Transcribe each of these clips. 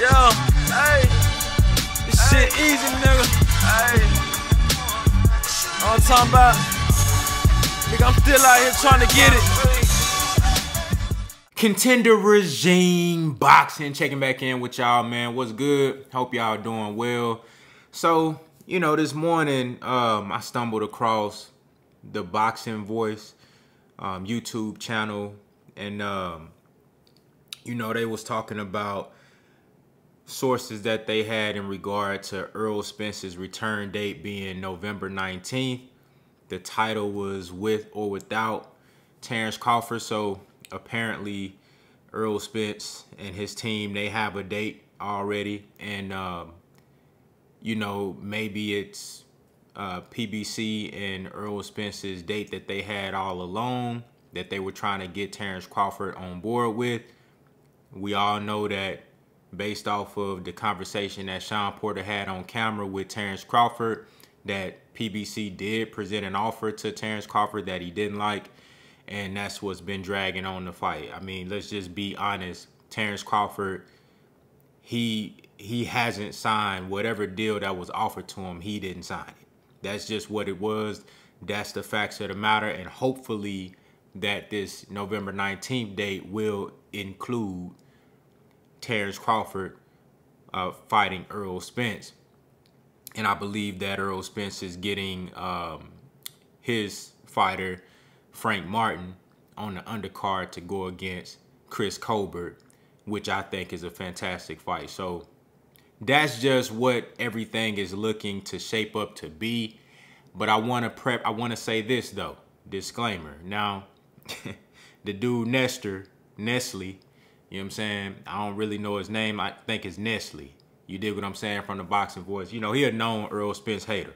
Yeah, hey, this shit easy, nigga. Hey, all I'm talking about, nigga, I'm still out here trying to get it. Contender Regime Boxing, checking back in with y'all, man. What's good? Hope y'all doing well. So, you know, this morning I stumbled across the Boxing Voice YouTube channel, and you know, they was talking about sources that they had in regard to Errol Spence's return date being November 19th. The title was With or Without Terrence Crawford. So apparently Errol Spence and his team, they have a date already, and you know, maybe it's PBC and Errol Spence's date that they had all along, that they were trying to get Terrence Crawford on board with. We all know that based off of the conversation that Sean Porter had on camera with Terrence Crawford, that PBC did present an offer to Terrence Crawford that he didn't like, and that's what's been dragging on the fight. I mean, let's just be honest. Terrence Crawford, he hasn't signed whatever deal that was offered to him. He didn't sign it. That's just what it was. That's the facts of the matter, and hopefully that this November 19th date will include Terrence Crawford fighting Errol Spence. And I believe that Errol Spence is getting his fighter, Frank Martin, on the undercard to go against Chris Colbert, which I think is a fantastic fight. So that's just what everything is looking to shape up to be. But I want to say this though, disclaimer. Now, the dude Nestle, you know what I'm saying? I don't really know his name. I think it's Nestle. You dig what I'm saying, from the Boxing Voice. You know, he a known Errol Spence hater.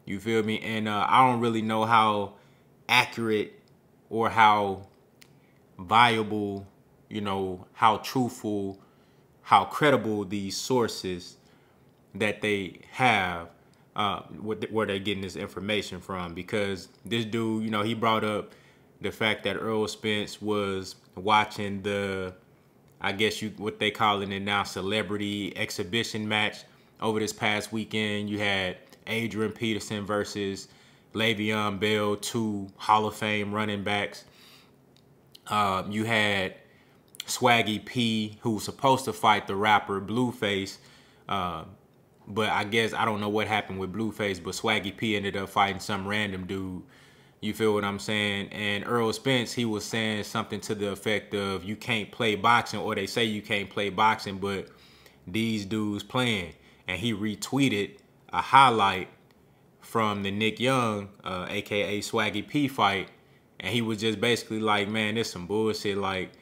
You feel me? And I don't really know how accurate or how viable, you know, how truthful, how credible these sources that they have, where they're getting this information from. Because this dude, you know, he brought up the fact that Errol Spence was watching the, I guess what they calling it now, celebrity exhibition match over this past weekend. You had Adrian Peterson versus Le'Veon Bell, two Hall of Fame running backs. You had Swaggy P, who was supposed to fight the rapper Blueface, but I guess I don't know what happened with Blueface, but Swaggy P ended up fighting some random dude. You feel what I'm saying? And Errol Spence, he was saying something to the effect of, you can't play boxing, or they say you can't play boxing, but these dudes playing. And he retweeted a highlight from the Nick Young, aka Swaggy P fight, and he was just basically like, man, this some bullshit. Like,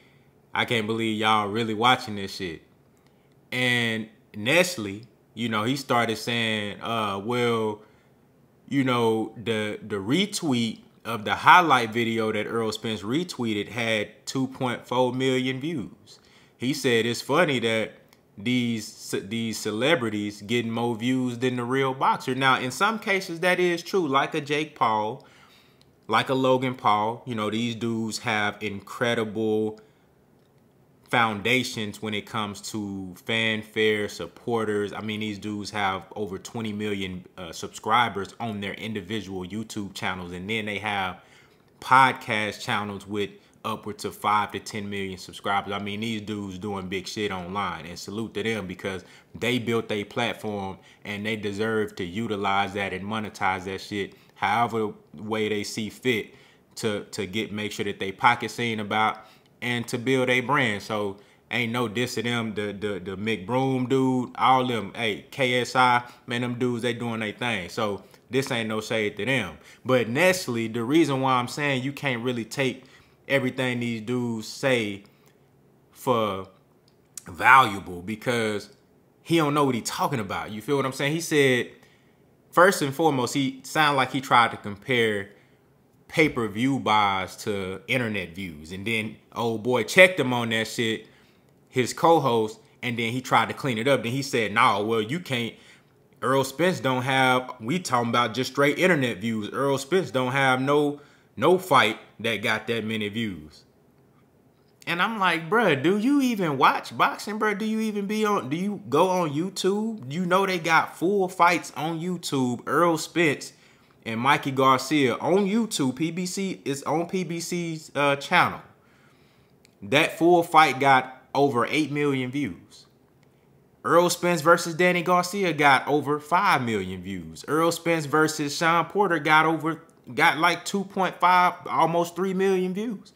I can't believe y'all really watching this shit. And Nestle, you know, he started saying, well, you know, the retweet of the highlight video that Errol Spence retweeted had 2.4 million views. He said it's funny that these celebrities getting more views than the real boxer. Now, in some cases, that is true. Like a Jake Paul, like a Logan Paul, you know, these dudes have incredible foundations when it comes to fanfare, supporters. I mean, these dudes have over 20 million subscribers on their individual YouTube channels, and then they have podcast channels with upwards of 5 to 10 million subscribers. I mean, these dudes doing big shit online, and salute to them, because they built a platform and they deserve to utilize that and monetize that shit however way they see fit to make sure that they pocket seen about and to build a brand. So ain't no diss to them. The McBroom dude, all them, hey, KSI, man, them dudes, they doing their thing. So this ain't no shade to them. But Nestle, the reason why I'm saying you can't really take everything these dudes say for valuable, because he don't know what he talking about. You feel what I'm saying? He said, first and foremost, he sounded like he tried to compare pay-per-view buys to internet views, and then old boy checked him on that shit, his co-host, and then he tried to clean it up. Then he said, nah, well, you can't, Errol Spence don't have, we talking about just straight internet views, Errol Spence don't have no fight that got that many views. And I'm like, bruh, do you even watch boxing, bruh? Do you go on YouTube? You know they got full fights on YouTube. Errol Spence and Mikey Garcia on YouTube. PBC is on PBC's channel. That full fight got over 8 million views. Errol Spence versus Danny Garcia got over 5 million views. Errol Spence versus Sean Porter got like 2.5, almost 3 million views.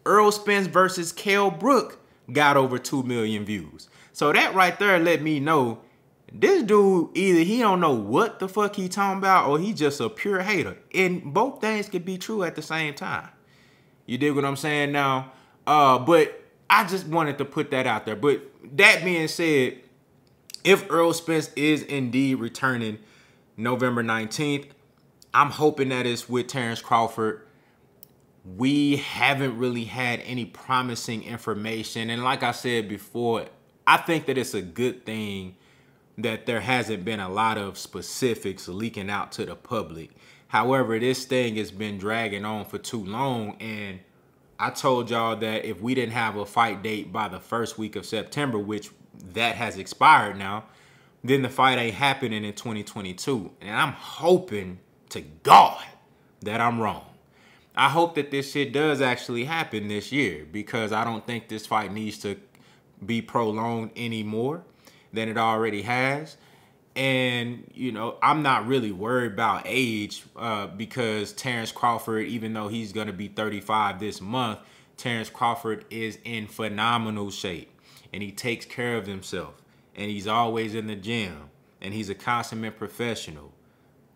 Errol Spence versus Kell Brook got over 2 million views. So that right there let me know this dude, either he don't know what the fuck he talking about or he just a pure hater. And both things could be true at the same time. You dig what I'm saying now? But I just wanted to put that out there. But that being said, if Errol Spence is indeed returning November 19th, I'm hoping that it's with Terrence Crawford. We haven't really had any promising information. And like I said before, I think that it's a good thing that there hasn't been a lot of specifics leaking out to the public. However, this thing has been dragging on for too long. And I told y'all that if we didn't have a fight date by the first week of September, which that has expired now, then the fight ain't happening in 2022. And I'm hoping to God that I'm wrong. I hope that this shit does actually happen this year, because I don't think this fight needs to be prolonged any more than it already has. And, you know, I'm not really worried about age because Terrence Crawford, even though he's going to be 35 this month, Terrence Crawford is in phenomenal shape and he takes care of himself and he's always in the gym and he's a consummate professional.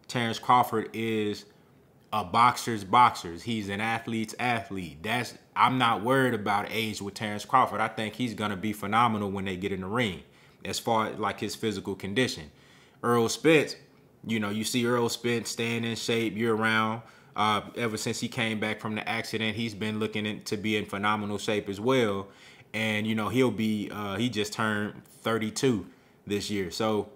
Terrence Crawford is a boxer's boxer. He's an athlete's athlete. I'm not worried about age with Terrence Crawford. I think he's going to be phenomenal when they get in the ring as far as like his physical condition. Errol Spence, you know, you see Errol Spence staying in shape year round. Ever since he came back from the accident, he's been looking to be in phenomenal shape as well. And, you know, he just turned 32 this year. So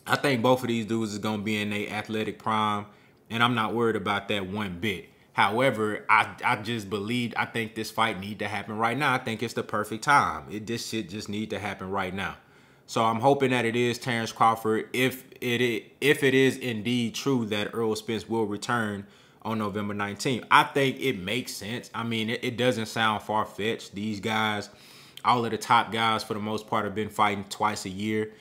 I think both of these dudes is going to be in their athletic prime. And I'm not worried about that one bit. However, I think this fight need to happen right now. I think it's the perfect time. This shit just need to happen right now. So I'm hoping that it is Terrence Crawford. If it is indeed true that Errol Spence will return on November 19th, I think it makes sense. I mean, it doesn't sound far-fetched. These guys, all of the top guys for the most part, have been fighting twice a year.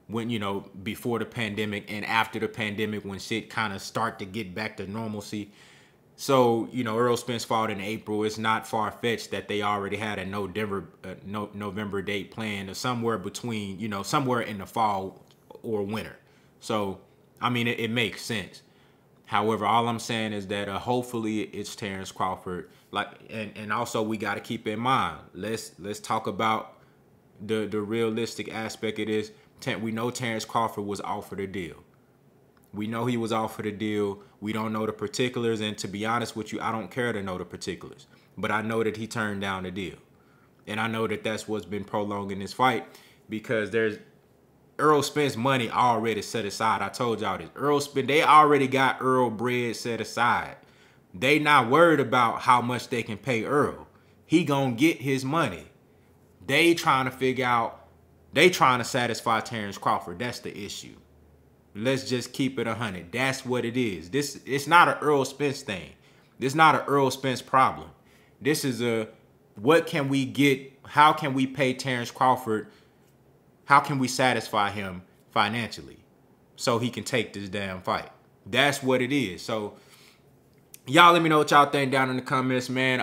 When, you know, before the pandemic and after the pandemic, when shit kind of start to get back to normalcy. So, you know, Errol Spence fought in April. It's not far-fetched that they already had a November date planned, or somewhere between, you know, somewhere in the fall or winter. So, I mean, it makes sense. However, all I'm saying is that hopefully it's Terrence Crawford. And also we got to keep in mind, let's talk about the realistic aspect of this. We know Terrence Crawford was offered a deal. We know he was offered a deal. We don't know the particulars. And to be honest with you, I don't care to know the particulars. But I know that he turned down the deal. And I know that that's what's been prolonging this fight, because there's Errol Spence money already set aside. I told y'all this. They already got Earl bread set aside. They not worried about how much they can pay Earl. He gonna get his money. They trying to satisfy Terrence Crawford. That's the issue. Let's just keep it 100. That's what it is. It's not an Errol Spence thing. This is not an Errol Spence problem. This is what can we get? How can we pay Terrence Crawford? How can we satisfy him financially so he can take this damn fight? That's what it is. So y'all let me know what y'all think down in the comments, man.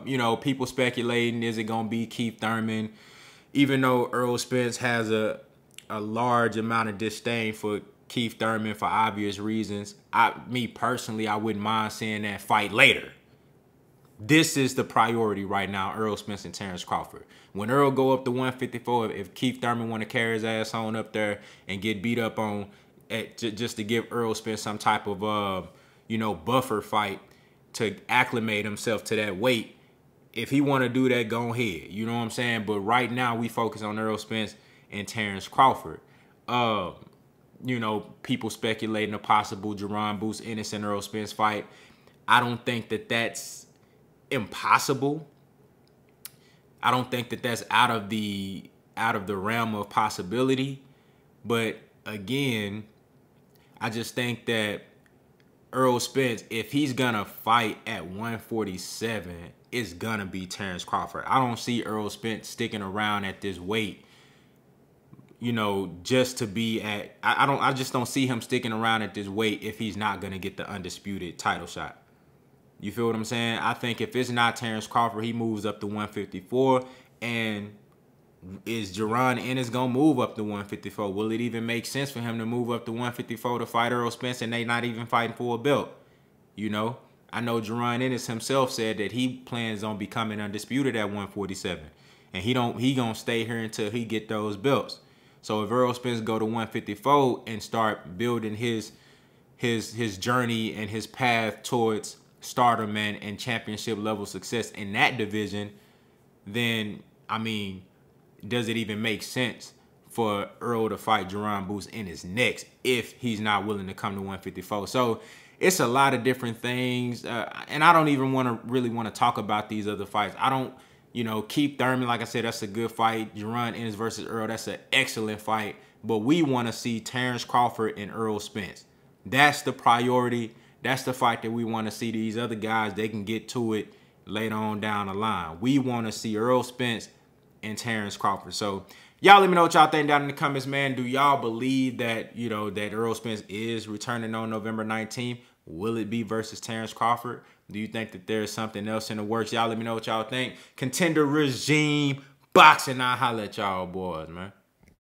You know, people speculating, is it gonna be Keith Thurman? Even though Errol Spence has a large amount of disdain for Keith Thurman for obvious reasons, me personally, I wouldn't mind seeing that fight later. This is the priority right now, Errol Spence and Terrence Crawford. When Errol go up to 154, if Keith Thurman want to carry his ass on up there and get beat up on, just to give Errol Spence some type of, you know, buffer fight to acclimate himself to that weight, if he want to do that, go ahead. You know what I'm saying? But right now, we focus on Errol Spence and Terrence Crawford. You know, people speculating a possible Jerron Boots Ennis and Errol Spence fight. I don't think that that's impossible. I don't think that that's out of the realm of possibility. But again, I just think that Errol Spence, if he's gonna fight at 147, it's gonna be Terrence Crawford. I don't see Errol Spence sticking around at this weight, you know, just to be at. I just don't see him sticking around at this weight if he's not gonna get the undisputed title shot. You feel what I'm saying? I think if it's not Terrence Crawford, he moves up to 154, and is Jaron Ennis gonna move up to 154? Will it even make sense for him to move up to 154 to fight Errol Spence and they not even fighting for a belt? You know, I know Jaron Ennis himself said that he plans on becoming undisputed at 147, and he gonna stay here until he get those belts. So if Errol Spence go to 154 and start building his journey and his path towards stardom and championship level success in that division, then I mean, does it even make sense for Earl to fight Jaron Boots Ennis next if he's not willing to come to 154? So it's a lot of different things, and I don't even really want to talk about these other fights. I don't, you know, Keith Thurman, like I said, that's a good fight. Jaron Ennis versus Earl, that's an excellent fight. But we want to see Terrence Crawford and Errol Spence. That's the priority. That's the fight that we want to see. These other guys, they can get to it later on down the line. We want to see Errol Spence and Terrence Crawford. So y'all let me know what y'all think down in the comments, man. Do y'all believe that, you know, that Errol Spence is returning on November 19th? Will it be versus Terrence Crawford? Do you think that there's something else in the works? Y'all let me know what y'all think. Contender Regime Boxing. I'll holla at y'all boys, man.